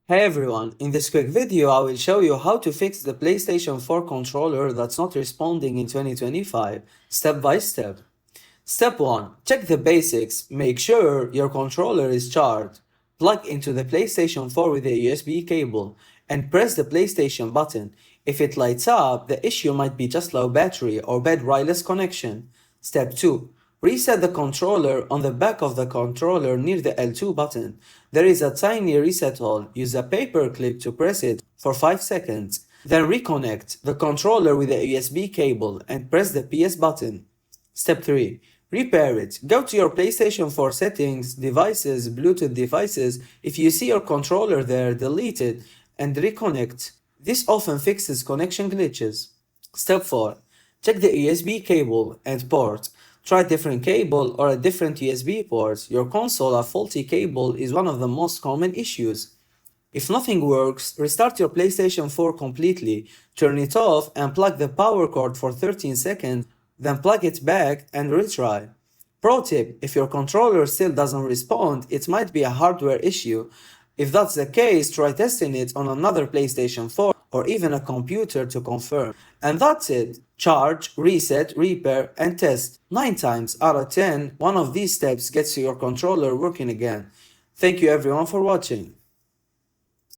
Hey everyone, in this quick video I will show you how to fix the PlayStation 4 controller that's not responding in 2025, step by step. Step 1. Check the basics. Make sure your controller is charged. Plug into the PlayStation 4 with a USB cable and press the PlayStation button. If it lights up, the issue might be just low battery or bad wireless connection. Step 2. Reset the controller on the back of the controller near the L2 button. There is a tiny reset hole. Use a paper clip to press it for 5 seconds. Then reconnect the controller with a USB cable and press the PS button. Step 3. Repair it. Go to your PlayStation 4 settings, devices, Bluetooth devices. If you see your controller there, delete it and reconnect. This often fixes connection glitches. Step 4. Check the USB cable and port. Try a different cable or a different USB port. Your console a faulty cable is one of the most common issues. If nothing works, restart your PlayStation 4 completely, turn it off and plug the power cord for 13 seconds, then plug it back and retry. Pro tip, if your controller still doesn't respond, it might be a hardware issue. If that's the case, try testing it on another PlayStation 4 or even a computer to confirm. And that's it. Charge, reset, repair, and test. 9 times out of 10, one of these steps gets your controller working again. Thank you everyone for watching.